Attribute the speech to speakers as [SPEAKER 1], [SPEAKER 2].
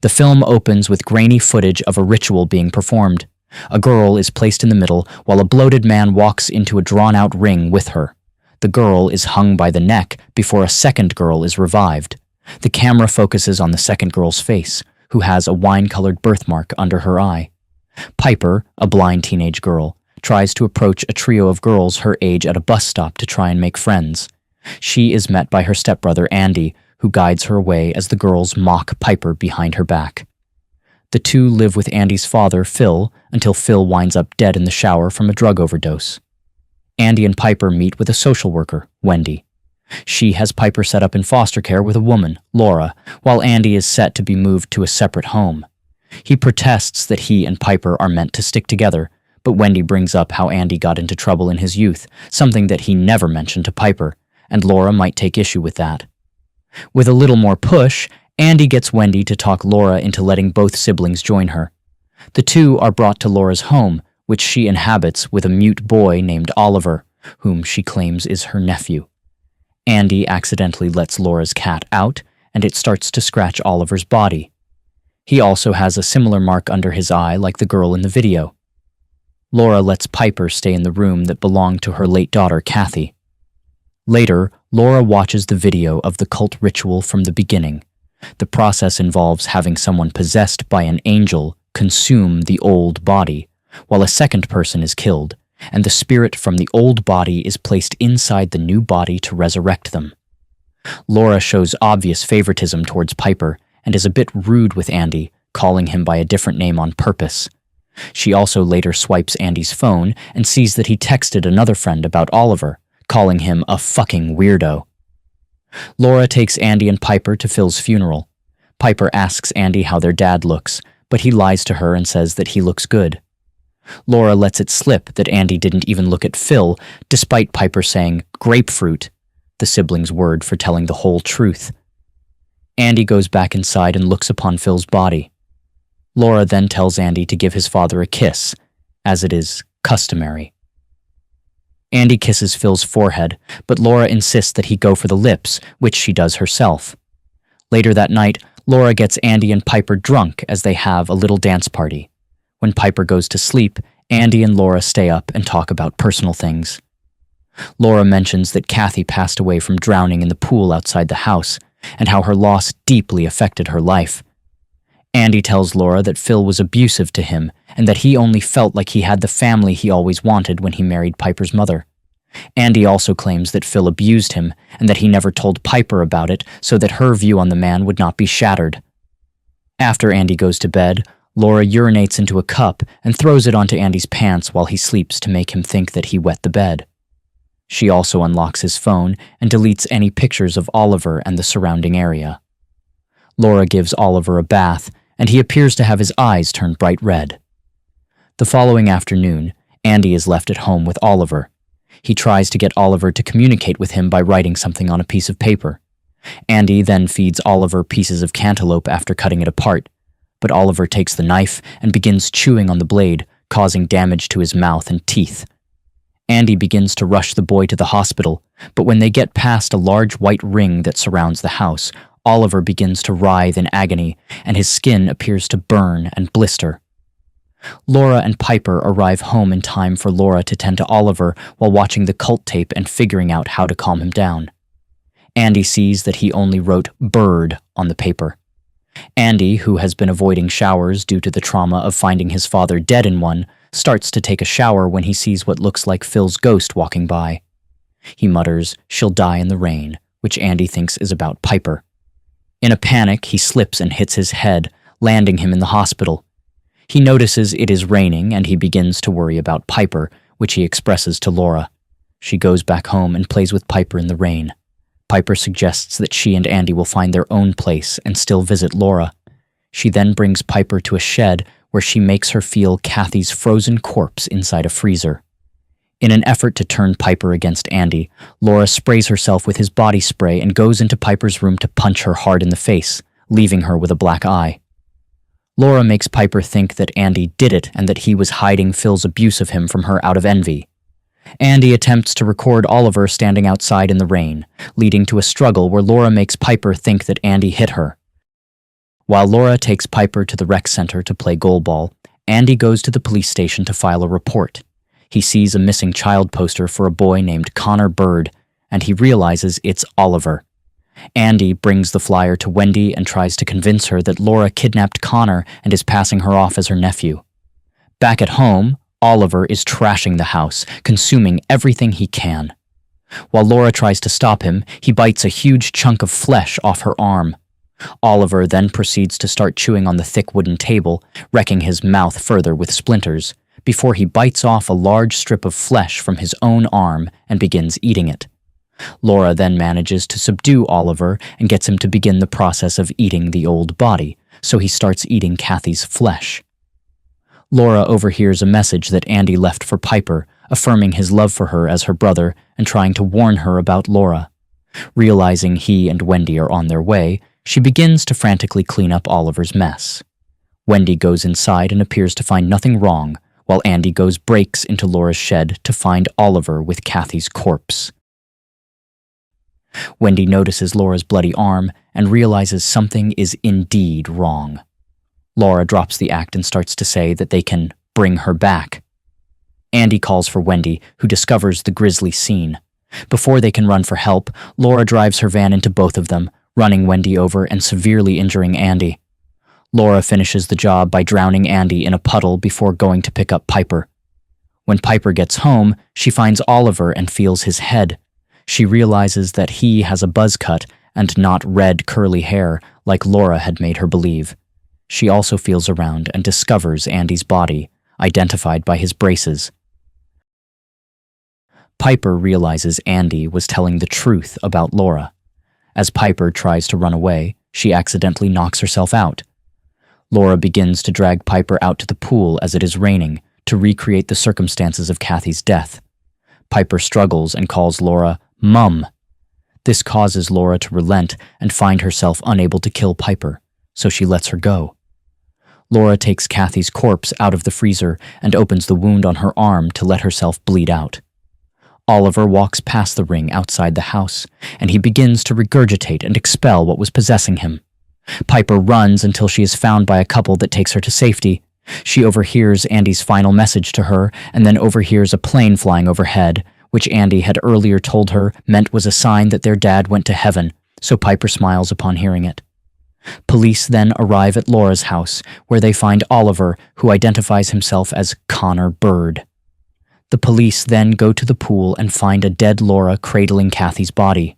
[SPEAKER 1] The film opens with grainy footage of a ritual being performed. A girl is placed in the middle while a bloated man walks into a drawn-out ring with her. The girl is hung by the neck before a second girl is revived. The camera focuses on the second girl's face, who has a wine-colored birthmark under her eye. Piper, a blind teenage girl, tries to approach a trio of girls her age at a bus stop to try and make friends. She is met by her stepbrother Andy, who guides her away as the girls mock Piper behind her back. The two live with Andy's father, Phil, until Phil winds up dead in the shower from a drug overdose. Andy and Piper meet with a social worker, Wendy. She has Piper set up in foster care with a woman, Laura, while Andy is set to be moved to a separate home. He protests that he and Piper are meant to stick together, but Wendy brings up how Andy got into trouble in his youth, something that he never mentioned to Piper, and Laura might take issue with that. With a little more push, Andy gets Wendy to talk Laura into letting both siblings join her. The two are brought to Laura's home, which she inhabits with a mute boy named Oliver, whom she claims is her nephew. Andy accidentally lets Laura's cat out, and it starts to scratch Oliver's body. He also has a similar mark under his eye like the girl in the video. Laura lets Piper stay in the room that belonged to her late daughter, Cathy. Later, Laura watches the video of the cult ritual from the beginning. The process involves having someone possessed by an angel consume the old body, while a second person is killed, and the spirit from the old body is placed inside the new body to resurrect them. Laura shows obvious favoritism towards Piper and is a bit rude with Andy, calling him by a different name on purpose. She also later swipes Andy's phone and sees that he texted another friend about Oliver, calling him a fucking weirdo. Laura takes Andy and Piper to Phil's funeral. Piper asks Andy how their dad looks, but he lies to her and says that he looks good. Laura lets it slip that Andy didn't even look at Phil, despite Piper saying grapefruit, the siblings' word for telling the whole truth. Andy goes back inside and looks upon Phil's body. Laura then tells Andy to give his father a kiss, as it is customary. Andy kisses Phil's forehead, but Laura insists that he go for the lips, which she does herself. Later that night, Laura gets Andy and Piper drunk as they have a little dance party. When Piper goes to sleep, Andy and Laura stay up and talk about personal things. Laura mentions that Cathy passed away from drowning in the pool outside the house, and how her loss deeply affected her life. Andy tells Laura that Phil was abusive to him and that he only felt like he had the family he always wanted when he married Piper's mother. Andy also claims that Phil abused him and that he never told Piper about it so that her view on the man would not be shattered. After Andy goes to bed, Laura urinates into a cup and throws it onto Andy's pants while he sleeps to make him think that he wet the bed. She also unlocks his phone and deletes any pictures of Oliver and the surrounding area. Laura gives Oliver a bath, and he appears to have his eyes turn bright red. The following afternoon, Andy is left at home with Oliver. He tries to get Oliver to communicate with him by writing something on a piece of paper. Andy then feeds Oliver pieces of cantaloupe after cutting it apart, but Oliver takes the knife and begins chewing on the blade, causing damage to his mouth and teeth. Andy begins to rush the boy to the hospital, but when they get past a large white ring that surrounds the house, Oliver begins to writhe in agony, and his skin appears to burn and blister. Laura and Piper arrive home in time for Laura to tend to Oliver while watching the cult tape and figuring out how to calm him down. Andy sees that he only wrote "bird" on the paper. Andy, who has been avoiding showers due to the trauma of finding his father dead in one, starts to take a shower when he sees what looks like Phil's ghost walking by. He mutters, "She'll die in the rain," which Andy thinks is about Piper. In a panic, he slips and hits his head, landing him in the hospital. He notices it is raining and he begins to worry about Piper, which he expresses to Laura. She goes back home and plays with Piper in the rain. Piper suggests that she and Andy will find their own place and still visit Laura. She then brings Piper to a shed where she makes her feel Cathy's frozen corpse inside a freezer. In an effort to turn Piper against Andy, Laura sprays herself with his body spray and goes into Piper's room to punch her hard in the face, leaving her with a black eye. Laura makes Piper think that Andy did it and that he was hiding Phil's abuse of him from her out of envy. Andy attempts to record Oliver standing outside in the rain, leading to a struggle where Laura makes Piper think that Andy hit her. While Laura takes Piper to the rec center to play goalball, Andy goes to the police station to file a report. He sees a missing child poster for a boy named Connor Bird, and he realizes it's Oliver. Andy brings the flyer to Wendy and tries to convince her that Laura kidnapped Connor and is passing her off as her nephew. Back at home, Oliver is trashing the house, consuming everything he can. While Laura tries to stop him, he bites a huge chunk of flesh off her arm. Oliver then proceeds to start chewing on the thick wooden table, wrecking his mouth further with splinters, before he bites off a large strip of flesh from his own arm and begins eating it. Laura then manages to subdue Oliver and gets him to begin the process of eating the old body, so he starts eating Cathy's flesh. Laura overhears a message that Andy left for Piper, affirming his love for her as her brother and trying to warn her about Laura. Realizing he and Wendy are on their way, she begins to frantically clean up Oliver's mess. Wendy goes inside and appears to find nothing wrong, while Andy breaks into Laura's shed to find Oliver with Cathy's corpse. Wendy notices Laura's bloody arm and realizes something is indeed wrong. Laura drops the act and starts to say that they can bring her back. Andy calls for Wendy, who discovers the grisly scene. Before they can run for help, Laura drives her van into both of them, running Wendy over and severely injuring Andy. Laura finishes the job by drowning Andy in a puddle before going to pick up Piper. When Piper gets home, she finds Oliver and feels his head. She realizes that he has a buzz cut and not red curly hair like Laura had made her believe. She also feels around and discovers Andy's body, identified by his braces. Piper realizes Andy was telling the truth about Laura. As Piper tries to run away, she accidentally knocks herself out. Laura begins to drag Piper out to the pool as it is raining to recreate the circumstances of Cathy's death. Piper struggles and calls Laura Mum. This causes Laura to relent and find herself unable to kill Piper, so she lets her go. Laura takes Cathy's corpse out of the freezer and opens the wound on her arm to let herself bleed out. Oliver walks past the ring outside the house, and he begins to regurgitate and expel what was possessing him. Piper runs until she is found by a couple that takes her to safety. She overhears Andy's final message to her and then overhears a plane flying overhead, which Andy had earlier told her meant was a sign that their dad went to heaven, so Piper smiles upon hearing it. Police then arrive at Laura's house, where they find Oliver, who identifies himself as Connor Bird. The police then go to the pool and find a dead Laura cradling Cathy's body.